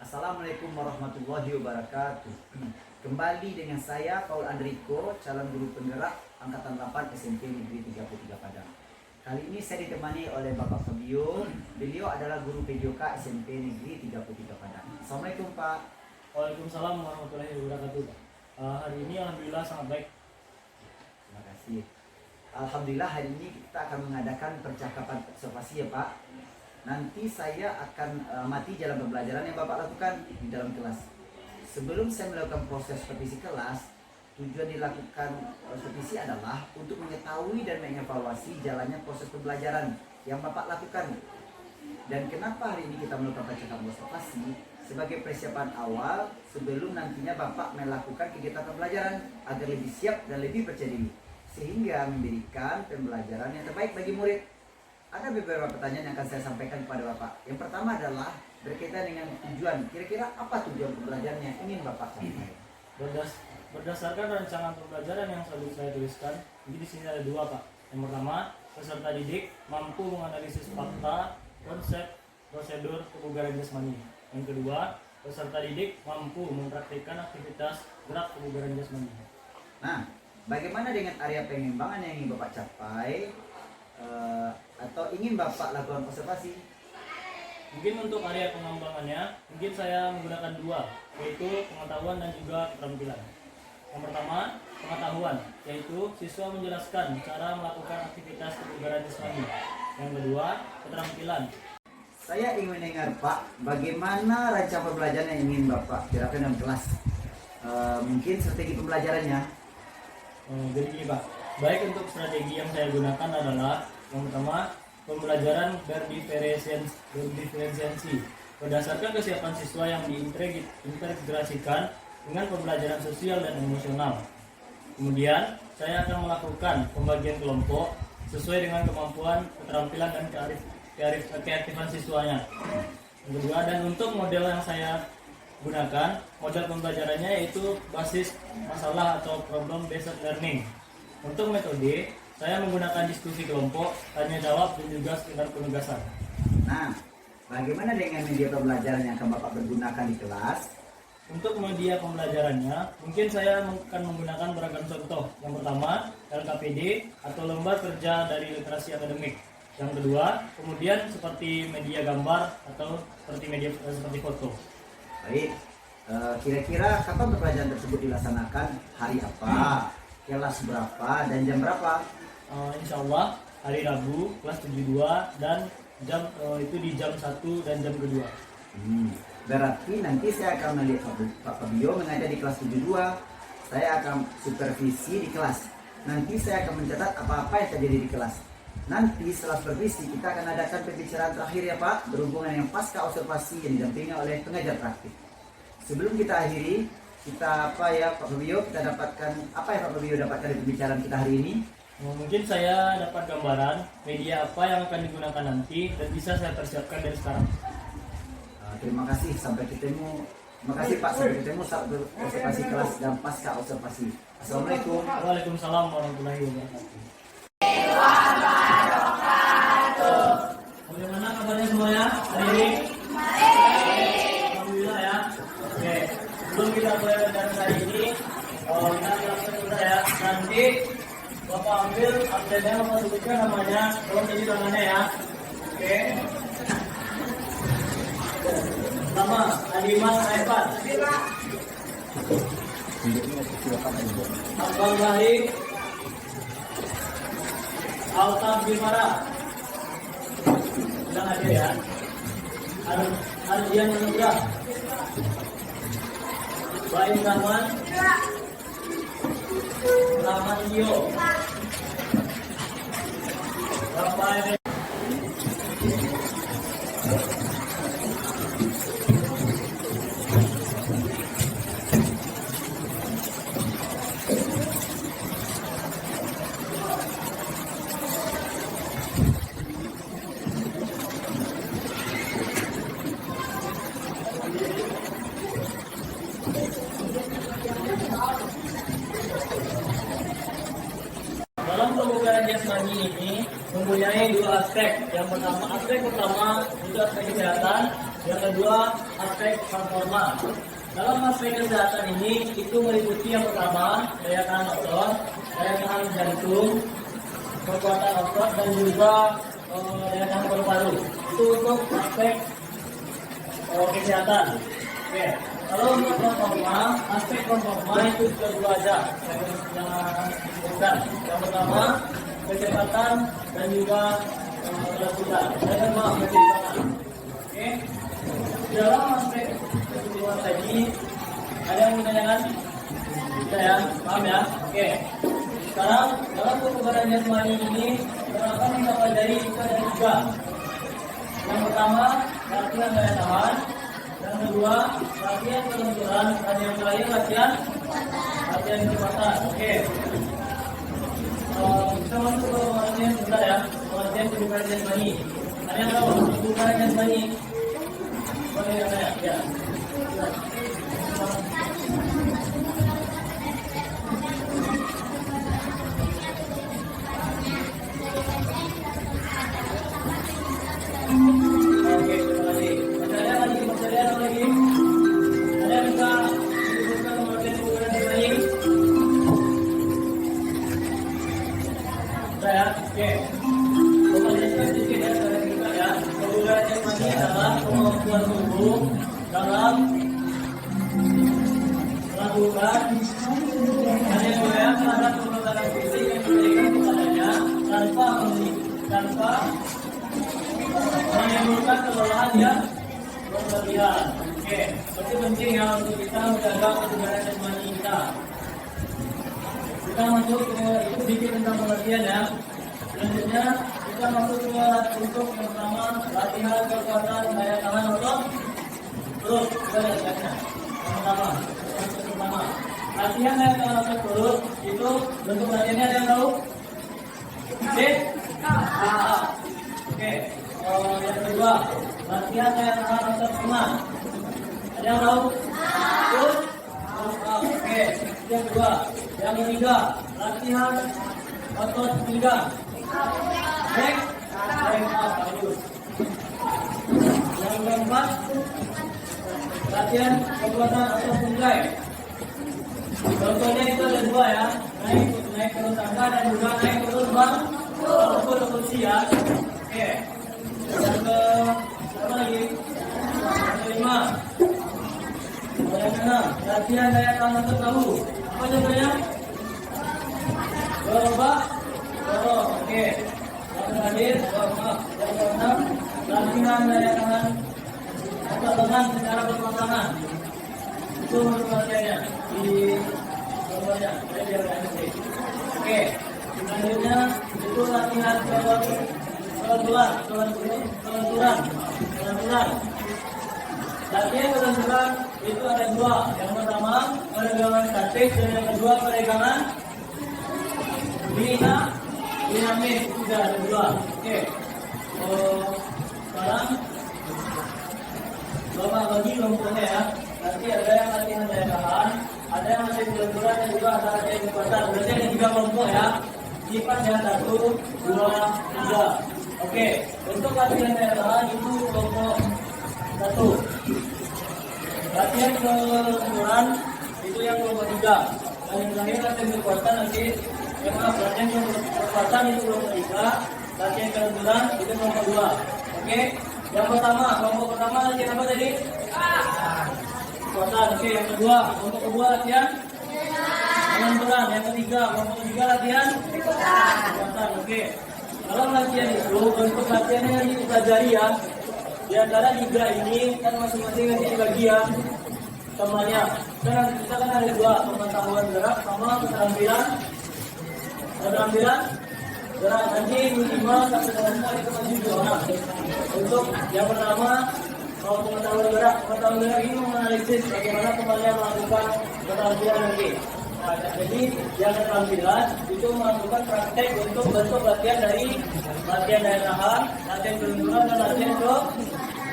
Assalamualaikum warahmatullahi wabarakatuh. Kembali dengan saya Paul Andriko, calon guru penggerak angkatan 8 SMP Negeri 33 Padang. Kali ini saya ditemani oleh Bapak Fabio. Beliau adalah guru PJK SMP Negeri 33 Padang. Assalamualaikum Pak. Waalaikumsalam warahmatullahi wabarakatuh. Hari ini alhamdulillah sangat baik. Terima kasih. Alhamdulillah hari ini kita akan mengadakan percakapan observasi ya Pak. Nanti saya akan amati jalan pembelajaran yang Bapak lakukan di dalam kelas. Sebelum saya melakukan proses supervisi kelas, tujuan dilakukan supervisi adalah untuk mengetahui dan mengevaluasi jalannya proses pembelajaran yang Bapak lakukan. Dan kenapa hari ini kita melakukan percakapan observasi? Sebagai persiapan awal sebelum nantinya Bapak melakukan kegiatan pembelajaran agar lebih siap dan lebih percaya diri, sehingga memberikan pembelajaran yang terbaik bagi murid. Ada beberapa pertanyaan yang akan saya sampaikan kepada Bapak. Yang pertama adalah berkaitan dengan tujuan. Kira-kira apa tujuan pembelajaran yang ingin Bapak sampaikan? Berdasarkan rancangan pembelajaran yang selalu saya tuliskan, jadi di sini ada dua Pak. Yang pertama, peserta didik mampu menganalisis fakta, konsep, prosedur kebugaran jasmani. Yang kedua, peserta didik mampu mempraktikkan aktivitas gerak kebugaran jasmani. Nah, bagaimana dengan area pengembangan yang ingin Bapak capai atau ingin Bapak lakukan observasi? Mungkin untuk area pengembangannya, mungkin saya menggunakan dua, yaitu pengetahuan dan juga keterampilan. Yang pertama, pengetahuan, yaitu siswa menjelaskan cara melakukan aktivitas kebugaran jasmani. Yang kedua, keterampilan. Saya ingin mendengar Pak, bagaimana rancangan pembelajaran yang ingin Bapak terapkan dalam kelas? Mungkin strategi pembelajarannya. Jadi gini Pak, baik untuk strategi yang saya gunakan adalah yang pertama, pembelajaran berdiferensiasi berdasarkan kesiapan siswa yang diintegrasikan dengan pembelajaran sosial dan emosional. Kemudian, saya akan melakukan pembagian kelompok sesuai dengan kemampuan, keterampilan, dan keaktifan siswanya. Yang kedua, dan untuk model yang saya gunakan, model pembelajarannya yaitu basis masalah atau problem based learning. Untuk metode, saya menggunakan diskusi kelompok, tanya jawab, dan juga standar penugasan. Nah, bagaimana dengan media pembelajaran yang akan Bapak pergunakan di kelas? Untuk media pembelajarannya, mungkin saya akan menggunakan beragam contoh. Yang pertama, LKPD atau lembar kerja dari literasi akademik. Yang kedua, kemudian seperti media gambar atau seperti foto. Baik, kira-kira kapan pembelajaran tersebut dilaksanakan? Hari apa? Kelas berapa? Dan jam berapa? Insya Allah hari Rabu kelas 72 dan itu di jam 1 dan jam kedua. Berarti nanti saya akan melihat Pak Fabio mengajar di kelas 72. Saya akan supervisi di kelas. Nanti saya akan mencatat apa-apa yang terjadi di kelas. Nanti setelah supervisi kita akan adakan pembicaraan terakhir ya Pak, berhubungan dengan pasca observasi yang didampingi oleh pengajar praktik. Sebelum kita akhiri, kita Pak Fabio, kita dapatkan apa yang Pak Fabio dapatkan dari pembicaraan kita hari ini? Mungkin saya dapat gambaran media apa yang akan digunakan nanti dan bisa saya persiapkan dari sekarang. Terima kasih, sampai ketemu. Terima kasih Pak, sampai ketemu saat observasi kelas dan pasca observasi. Assalamualaikum. Waalaikumsalam warahmatullahi wabarakatuh. Bagaimana kabarnya semuanya hari ini? Alhamdulillah ya. Oke, sebelum kita mulai pelajaran hari ini, kita langsung sudah ya. Nanti Bapak ambil absennya, Bapak sebutkan namanya, tolong jadi tangannya ya. Oke. Pertama, Adimas Aifat. Abang Baik. Altab Bimara. Bilang aja ya. Ardian Anugrah. Baim Rahman. Rahman Iyo. Rafael. Dalam kebugaran jasmani ini mempunyai dua aspek. Yang pertama, aspek pertama itu aspek kesehatan, yang kedua aspek performa. Dalam aspek kesehatan ini itu meliputi yang pertama daya tahan otot, daya tahan jantung, kekuatan otot dan juga daya tahan paru-paru. Itu untuk aspek kesehatan. Oke. Kalau untuk performa, aspek performa itu juga dua aja yang pertama kecepatan dan juga kecepatan. Oke. Dalam aspek keseluruhan tadi ada yang menanyakan? Bisa ya, paham ya? Oke. Sekarang dalam kebugaran jasmani ini terdapat yang mempelajari itu ada tiga. Yang pertama latihan daya tahan, yang kedua latihan kelenturan, dan yang terakhir latihan kecepatan. Oke. Kita masuk ke latihan sebentar ya, latihan kebugaran jasmani. Ada yang tahu kebugaran jasmani? Boleh yang tanya? Ya. Oke, terima kasih. Ada lagi? Ada yang bisa disebutkan latihan kebugaran jasmani? Saya, oke. Pembahasan sedikit ya, saya kita ya. Kebugaran jasmani adalah kemampuan tubuh dalam melakukan penyesuaian terhadap pembentukan fisik yang diberikan kepadanya tanpa menimbulkan kelelahan yang berlebihan. Oke, itu penting ya untuk kita menjaga kebugaran jasmani kita. Kita masuk ke itu sedikit tentang pengertian ya. Selanjutnya kita masuk ke untuk yang pertama latihan kekuatan daya tahan otot. Terus kita lihat yang pertama latihan daya tahan otot perut itu bentuk latihannya ada yang tahu? Oke. Yang kedua latihan daya tahan otot kemah. Ada yang tahu? Oke. Yang kedua, yang ketiga latihan otot pinggang. Baik, bagus. Yang keempat, latihan kekuatan otot tunggai. Contohnya itu ada dua ya, naik turun tangga dan juga naik turun kursi ya. Oke. Yang apa lagi? Yang kelima, yang keenam, latihan daya tahan otot bahu. Apa contohnya? Oke. Yang terakhir, yang keenam, latihan daya tahan otot lengan secara berpasangan. Itu menurut latihannya di bawahnya. Oke. Selanjutnya itu latihan kelenturan. Latihan kelenturan itu ada dua. Yang pertama peregangan statis dan yang kedua peregangan dinamis. Sudah ada dua. Oke. Sekarang Bapak bagi kelompoknya ya. Nanti ada yang latihan daya tahan, ada yang latihan kelenturan dan juga ada latihan kekuatan. Berarti ada 3 kelompok ya. Sifat ya 1, 2, 3. Oke. Untuk latihan daya tahan itu kelompok 1. Latihan kelenturan itu yang kelompok 3. Dan yang terakhir latihan kekuatan nanti latihan kekuatan itu kelompok 3. Latihan kelenturan itu kelompok 2. Oke. Yang pertama, kelompok pertama latihan apa tadi? Kekuatan. Oke, yang kedua, kelompok kedua latihan kelenturan. Yang ketiga, kelompok ketiga latihan kekuatan. Oke. Dalam latihan itu bentuk latihannya yang dipelajari ya. Di antara 3 ini kan masing-masing nanti dibagi ya temannya. Kita kan ada 2, pengetahuan gerak sama keterampilan gerak. Nanti minimal 1 kelompok itu masih 2 orang. Untuk yang pertama pengetahuan gerak ini menganalisis bagaimana temannya melakukan keterampilan nanti. Nah, jadi yang keterampilan itu melakukan praktek untuk bentuk latihan dari latihan daya tahan, latihan kelenturan dan latihan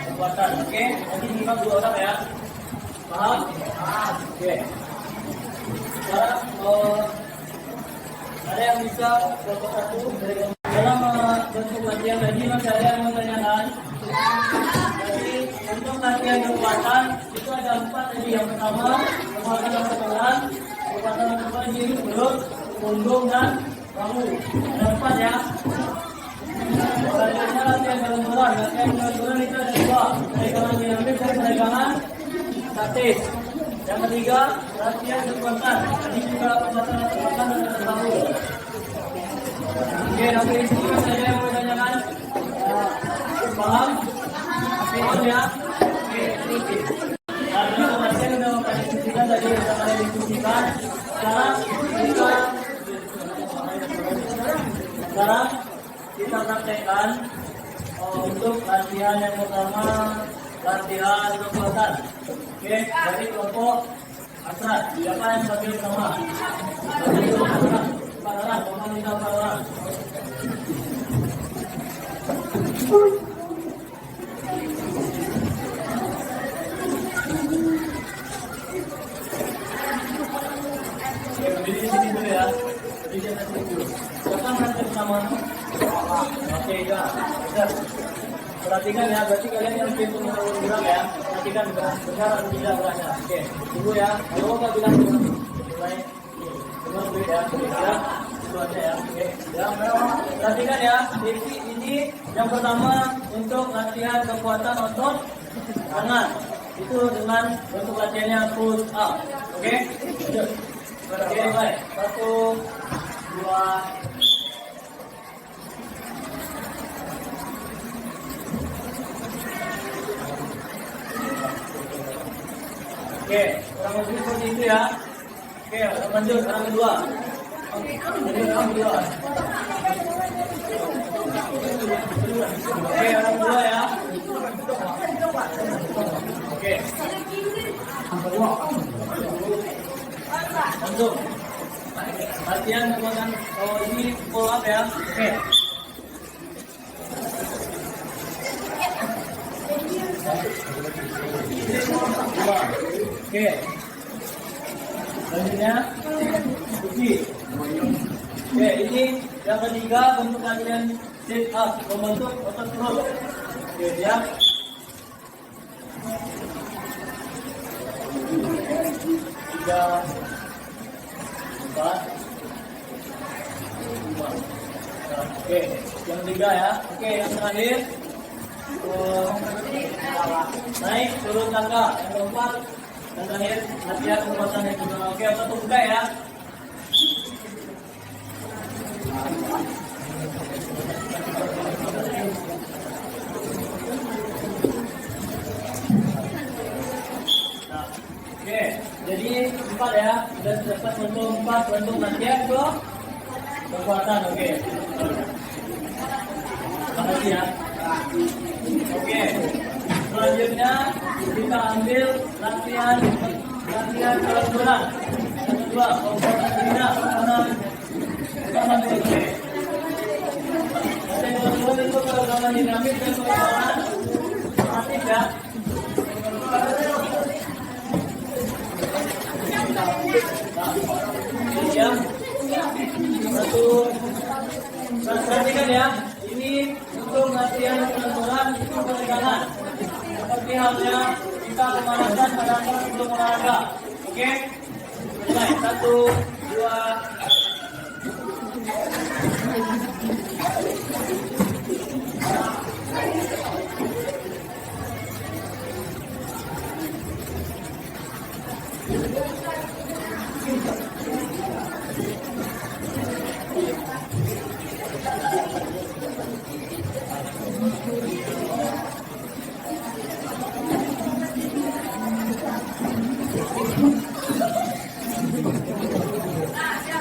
kekuatan. Oke, nanti minimal 2 orang ya. Paham? Oke. Sekarang ada yang bisa kelompok 1 dari dalam bentuk latihan tadi masih ada yang mau tanyakan? Jadi untuk latihan kekuatan itu ada 4 tadi. Yang pertama, kekuatan tangan, kekuatan kepala diri, perut, punggung dan bahu. Ada 4 ya. Selanjutnya latihan jalan-jalan. Latihan jalan-jalan itu ada 2. Peregangan dinamis dan peregangan statis. Yang ketiga, latihan kekuatan. Tadi juga kekuatan dan bahu. Oke, sampai di sini saja yang mau ditanyakan. Paham? Paham ya? Oke, sedikit. Karena kemarin sudah memprediskusikan tadi sudah kalian diskusikan. Sekarang kita praktekkan untuk latihan yang pertama, latihan kekuatan. Oke, dari kelompok Asrat. Siapa yang bagian pertama? Pararan, pemerintah pararan. Berdiri di sini dulu ya. Berdiri di atas dulu. Siapa yang pertama? Oke, ya. Perhatikan ya, berarti kalian yang pintu gerak ya. Perhatikan benar atau tidak berasa. Oke, tunggu ya. Kalau Bapak bilang mulai. Dengar dulu ya. Ya. Itu aja ya. Oke. Ya, perhatikan ya. Ini yang pertama untuk latihan kekuatan otot tangan. Itu dengan bentuk latihannya push up. Oke? Oke, baik. 1, 2. Oke, kurang lebih seperti itu ya. Oke, lanjut orang kedua. Jadi orang kedua. Oke, orang kedua ya. Oke. Langsung. Latihan kekuatan. Oh, ini pull up ya. Oke. Oke. Selanjutnya Oke, ini yang ketiga bentuk latihan sit up, membentuk otot perut. Oke, ya. Tiga, 4, 5. Oke, yang ketiga ya. Oke, yang terakhir naik turun tangga. Yang keempat dan terakhir latihan kekuatan yang kedua. Oke, satu buka ya. Nah, oke, jadi 4 ya. Sudah dapat bentuk 4 bentuk latihan kekuatan. Oke. Makasih ya. Oke. Selanjutnya kita ambil latihan jalan-jalan. Yang kedua, kekuatan bina kanan oke. Latihan jalan-jalan itu kalau dinamis dan kekuatan aktif ya. Yang satu, perhatikan ya. Ini untuk latihan jalan-jalan itu peregangan. Seperti halnya kita pemanasan pada saat sebelum olahraga. Oke? Mulai 1, 2.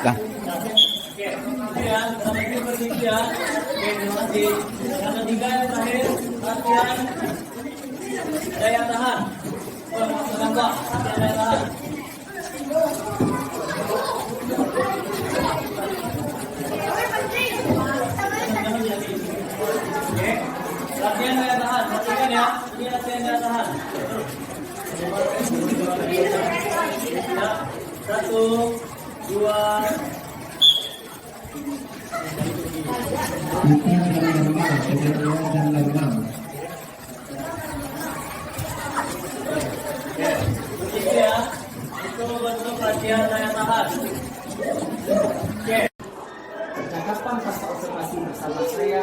Dah. Oke, ya, seperti itu ya. Oke, terima kasih. Yang ketiga yang terakhir, latihan daya tahan. Nampak, daya tahan. Oke, latihan daya tahan. Perhatikan ya, ini latihan daya tahan. Ya, 1, 2. Kita yang normal, yang normal. latihan saya tahan. Oke. Percakapan pasca observasi bersama saya,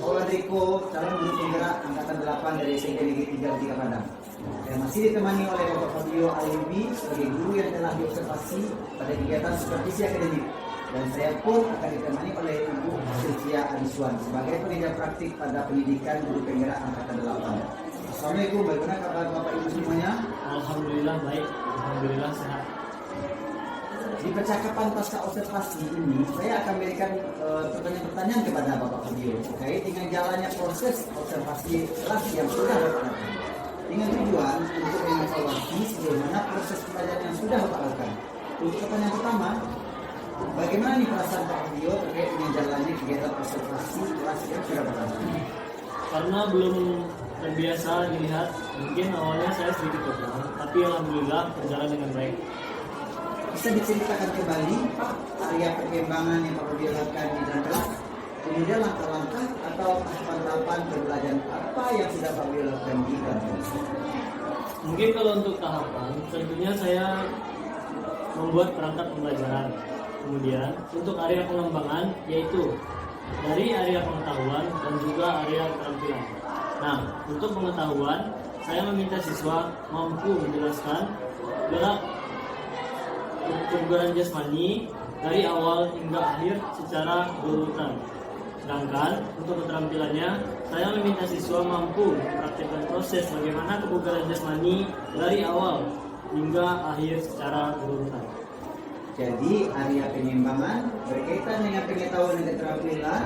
Paul Andriko, calon guru penggerak angkatan 8 dari SMP Negeri 3 Tiga Padang. Saya masih ditemani oleh Bapak Fabio Alibi sebagai guru yang telah diobservasi pada kegiatan supervisi akademik. Dan saya pun akan ditemani oleh Ibu Sylvia Adiswan sebagai pengajar praktik pada pendidikan guru penggerak angkatan 8. Assalamualaikum, bagaimana kabar Bapak Ibu semuanya? Alhamdulillah baik, alhamdulillah sehat. Di percakapan pasca observasi ini, saya akan memberikan pertanyaan-pertanyaan kepada Bapak Fabio terkait dengan jalannya proses observasi kelas yang sudah Bapak lakukan. Dengan tujuan untuk mengevaluasi sejauh mana proses pelajaran yang sudah Bapak lakukan. Untuk pertanyaan pertama, bagaimana nih perasaan Pak Fabio terkait dengan jalannya kegiatan observasi kelas yang sudah Bapak lakukan? Karena belum terbiasa dilihat, mungkin awalnya saya sedikit tegang, tapi alhamdulillah berjalan dengan baik. Bisa diceritakan kembali Pak area perkembangan yang Pak Fabio lakukan di dalam kelas? Kemudian langkah-langkah atau tahapan-tahapan pembelajaran apa yang sudah Pak Fabio lakukan di dalam kelas? Mungkin kalau untuk tahapan, tentunya saya membuat perangkat pembelajaran. Kemudian untuk area pengembangan yaitu dari area pengetahuan dan juga area keterampilan. Nah, untuk pengetahuan, saya meminta siswa mampu menjelaskan gerak kebugaran jasmani dari awal hingga akhir secara berurutan. Sedangkan untuk keterampilannya, saya meminta siswa mampu mempraktikkan proses bagaimana kebugaran jasmani dari awal hingga akhir secara berurutan. Jadi area pengembangan berkaitan dengan pengetahuan dan keterampilan.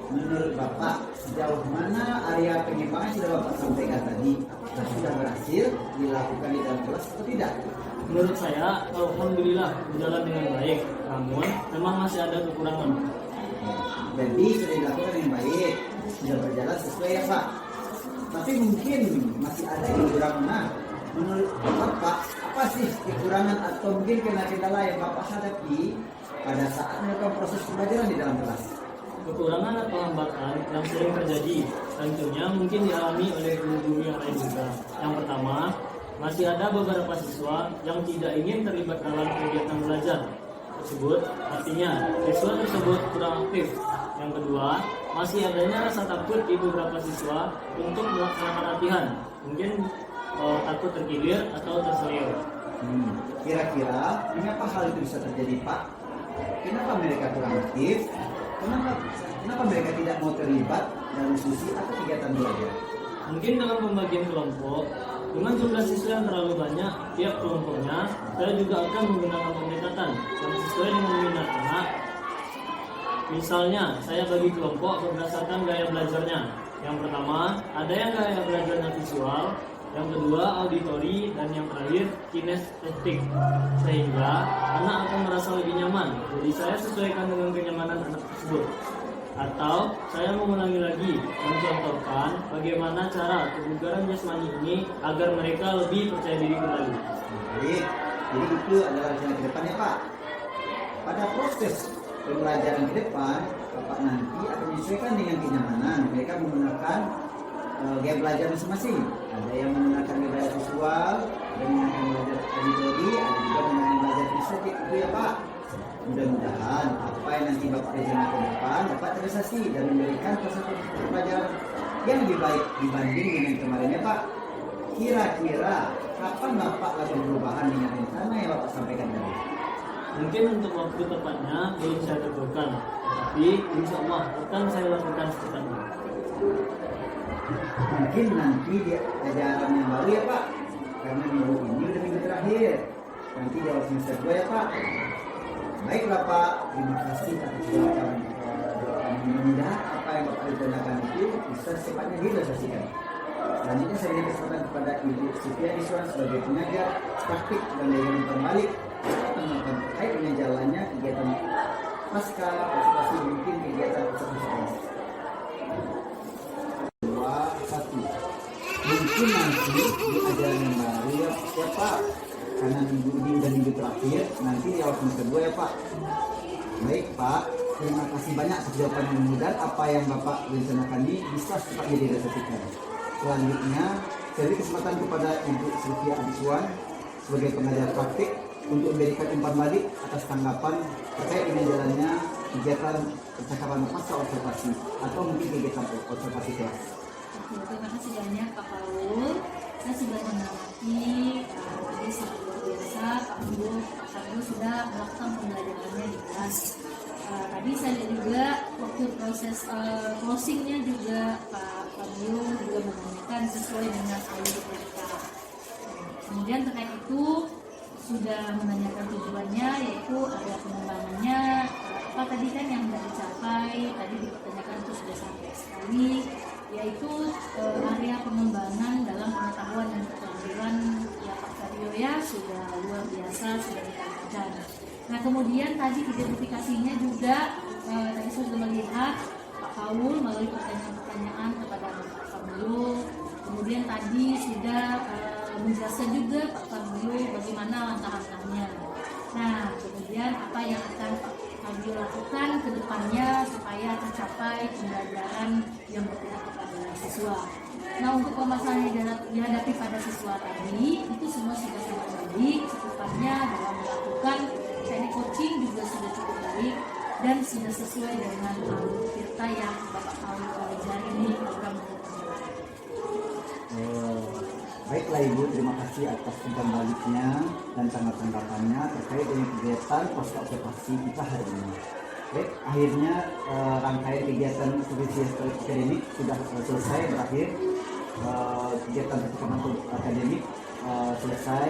Menurut Bapak, sejauh mana area pengembangan sudah Bapak sampaikan tadi? Apakah sudah berhasil dilakukan di dalam kelas atau tidak? Menurut saya, alhamdulillah berjalan dengan baik. Namun, memang masih ada kekurangan. Jadi sudah dilakukan dengan baik, sudah berjalan sesuai ya Pak. Tapi mungkin masih ada kekurangan. Nah, menurut Bapak, apa sih kekurangan atau mungkin kendala yang Bapak hadapi pada saat melakukan proses pembelajaran di dalam kelas? Kekurangan atau hambatan yang sering terjadi tentunya mungkin dialami oleh guru-guru yang lain juga. Yang pertama, masih ada beberapa siswa yang tidak ingin terlibat dalam kegiatan belajar tersebut, artinya siswa tersebut kurang aktif. Yang kedua, masih adanya rasa takut di beberapa siswa untuk melaksanakan latihan, mungkin takut terkilir atau terselio. Kira-kira kenapa hal itu bisa terjadi Pak? Kenapa mereka kurang aktif? Kenapa mereka tidak mau terlibat dalam diskusi atau kegiatan belajar? Mungkin dalam pembagian kelompok, dengan jumlah siswa yang terlalu banyak tiap kelompoknya, saya juga akan menggunakan pendekatan yang sesuai dengan minatnya. Misalnya, saya bagi kelompok berdasarkan gaya belajarnya. Yang pertama, ada yang gaya belajarnya visual, yang kedua auditori, dan yang terakhir kinestetik, sehingga anak akan merasa lebih nyaman. Jadi saya sesuaikan dengan kenyamanan anak tersebut. Atau saya mengulangi lagi mencontohkan bagaimana cara kebugaran jasmani ini agar mereka lebih percaya diri kembali. Baik, jadi itu adalah rencana ke depan ya Pak. Pada proses pembelajaran ke depan, Bapak nanti akan menyesuaikan dengan kenyamanan. Mereka menggunakan gaya belajar masing-masing. Ada yang menggunakan gaya belajar visual, ada yang menggunakan belajar auditori, ada juga menggunakan belajar kinestetik. Itu ya Pak. Mudah-mudahan apa yang nanti Bapak rencanakan ke depan dapat terrealisasi dan memberikan proses pembelajaran yang lebih baik dibanding dengan kemarin ya Pak. Kira-kira kapan Bapak lakukan perubahan dengan rencana yang Bapak sampaikan tadi? Mungkin untuk waktu tepatnya belum saya tentukan, tapi insya Allah akan saya lakukan secepatnya. Mungkin nanti di ajaran yang baru ya Pak, karena minggu ini udah minggu terakhir. Nanti di awal semester 2 ya Pak. Baiklah Pak, terima kasih atas jawaban. Mudah-mudahan apa yang Bapak rencanakan itu bisa secepatnya direalisasikan. Selanjutnya saya beri kesempatan kepada Ibu Sylvia Adiswan sebagai pengajar praktik dan layanan terbalik akan melakukan terkait dengan jalannya kegiatan pasca observasi mungkin kegiatan observasi. 2, 1. Mungkin nanti di ajaran yang baru ya Pak, karena minggu ini dan minggu terakhir, nanti di awal semester 2 ya Pak. Baik Pak, terima kasih banyak atas jawaban yang mudah. Apa yang Bapak rencanakan ini bisa secepatnya direalisasikan. Selanjutnya, saya beri kesempatan kepada Ibu Sylvia Adiswan sebagai pengajar praktik untuk memberikan umpan balik atas tanggapan terkait dengan jalannya kegiatan percakapan pasca observasi atau mungkin kegiatan observasi kelas. Oke, terima kasih banyak Pak Paul. Saya sudah mengamati tadi sangat luar biasa Pak Paul sudah melakukan pembelajarannya di kelas. Tadi saya lihat juga waktu proses closingnya juga Pak Fabio juga menanyakan sesuai dengan alur mereka. Kemudian terkait itu sudah menanyakan tujuannya, yaitu ada pengembangannya apa tadi kan yang sudah dicapai, tadi dipertanyakan itu sudah sampai sekali, yaitu area pengembangan dalam pengetahuan dan keterampilan ya Pak Fabio ya sudah luar biasa, sudah ditanyakan. Nah kemudian tadi identifikasinya juga tadi saya sudah melihat Pak Paul melalui pertanyaan-pertanyaan kepada Pak Fabio. Kemudian tadi sudah menjelaskan juga Pak Fabio bagaimana langkah-langkahnya. Nah kemudian apa yang akan Pak Fabio lakukan ke depannya supaya tercapai pembelajaran yang berpihak kepada siswa. Nah untuk permasalahan yang dihadapi pada siswa tadi itu semua sudah sangat baik, cukupnya dalam melakukan teknik coaching juga sudah cukup baik dan sudah sesuai dengan alur kita yang Bapak Paul pelajari di program pendidikan. Baiklah Ibu, terima kasih atas umpan baliknya dan tanggapannya terkait dengan kegiatan pasca observasi kita hari ini. Baik, akhirnya rangkaian kegiatan supervisi akademik sudah selesai berakhir. Kegiatan percakapan akademik selesai,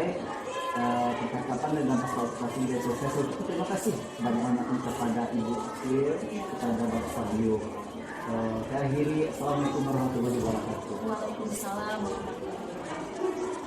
percakapan dan pasca observasi sudah selesai. So, terima kasih banyak-banyak kepada Ibu Akil, kepada Bapak Fabio. Saya akhiri, Assalamualaikum warahmatullahi wabarakatuh. Waalaikumsalam warahmatullahi wabarakatuh.